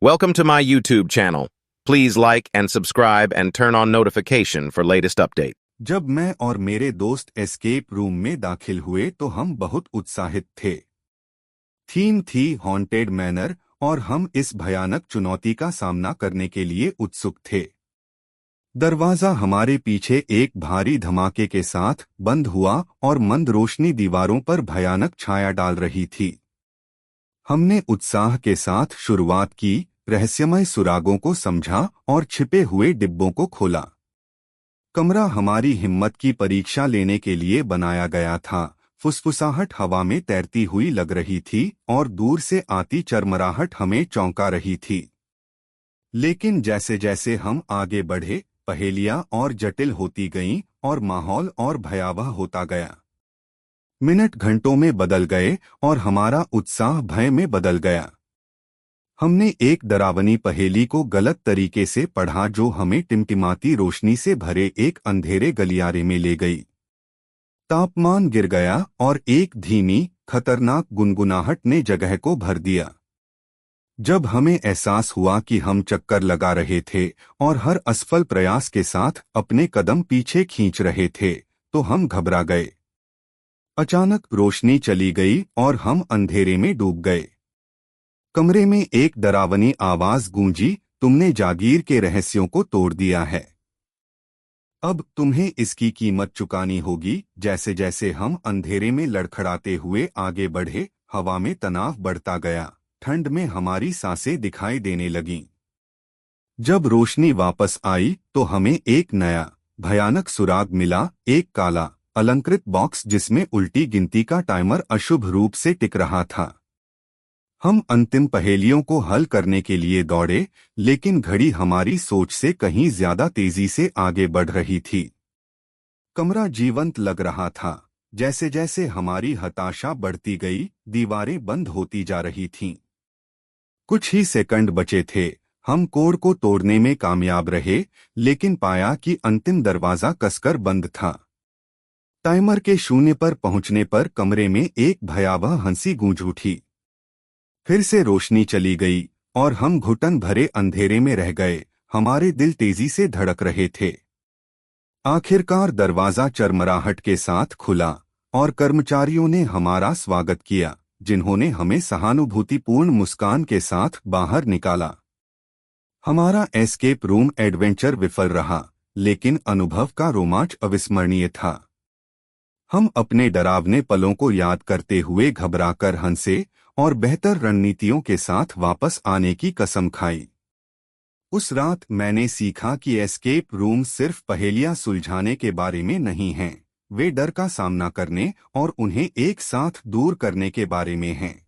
Welcome to my YouTube channel. Please like and subscribe and turn on notification for latest update. जब मैं और मेरे दोस्त escape room में दाखिल हुए तो हम बहुत उत्साहित थे। थीम थी हॉन्टेड मैनर और हम इस भयानक चुनौती का सामना करने के लिए उत्सुक थे। दरवाजा हमारे पीछे एक भारी धमाके के साथ बंद हुआ और मंद रोशनी दीवारों पर भयानक छाया डाल रही थी। हमने उत्साह के साथ शुरुआत की, रहस्यमय सुरागों को समझा और छिपे हुए डिब्बों को खोला। कमरा हमारी हिम्मत की परीक्षा लेने के लिए बनाया गया था। फुसफुसाहट हवा में तैरती हुई लग रही थी और दूर से आती चरमराहट हमें चौंका रही थी। लेकिन जैसे जैसे हम आगे बढ़े, पहेलियां और जटिल होती गईं और माहौल और भयावह होता गया। मिनट घंटों में बदल गए और हमारा उत्साह भय में बदल गया। हमने एक डरावनी पहेली को गलत तरीके से पढ़ा जो हमें टिमटिमाती रोशनी से भरे एक अंधेरे गलियारे में ले गई। तापमान गिर गया और एक धीमी, खतरनाक गुनगुनाहट ने जगह को भर दिया। जब हमें एहसास हुआ कि हम चक्कर लगा रहे थे और हर असफल प्रयास के साथ अपने कदम पीछे खींच रहे थे, तो हम घबरा गए। अचानक रोशनी चली गई और हम अंधेरे में डूब गए। कमरे में एक डरावनी आवाज गूंजी, तुमने जागीर के रहस्यों को तोड़ दिया है। अब तुम्हें इसकी कीमत चुकानी होगी। जैसे जैसे हम अंधेरे में लड़खड़ाते हुए आगे बढ़े, हवा में तनाव बढ़ता गया। ठंड में हमारी सांसें दिखाई देने लगीं। जब रोशनी वापस आई तो हमें एक नया, भयानक सुराग मिला, एक काला, अलंकृत बॉक्स जिसमें उल्टी गिनती का टाइमर अशुभ रूप से टिक रहा था। हम अंतिम पहेलियों को हल करने के लिए दौड़े, लेकिन घड़ी हमारी सोच से कहीं ज्यादा तेजी से आगे बढ़ रही थी। कमरा जीवंत लग रहा था। जैसे जैसे हमारी हताशा बढ़ती गई, दीवारें बंद होती जा रही थीं। कुछ ही सेकंड बचे थे। हम कोड को तोड़ने में कामयाब रहे, लेकिन पाया कि अंतिम दरवाजा कसकर बंद था। टाइमर के शून्य पर पहुंचने पर कमरे में एक भयावह हंसी गूंज उठी। फिर से रोशनी चली गई और हम घुटन भरे अंधेरे में रह गए। हमारे दिल तेजी से धड़क रहे थे। आखिरकार दरवाजा चरमराहट के साथ खुला और कर्मचारियों ने हमारा स्वागत किया, जिन्होंने हमें सहानुभूतिपूर्ण मुस्कान के साथ बाहर निकाला। हमारा एस्केप रूम एडवेंचर विफल रहा, लेकिन अनुभव का रोमांच अविस्मरणीय था। हम अपने डरावने पलों को याद करते हुए घबराकर हंसे और बेहतर रणनीतियों के साथ वापस आने की कसम खाई। उस रात मैंने सीखा कि एस्केप रूम सिर्फ पहेलियां सुलझाने के बारे में नहीं हैं, वे डर का सामना करने और उन्हें एक साथ दूर करने के बारे में हैं।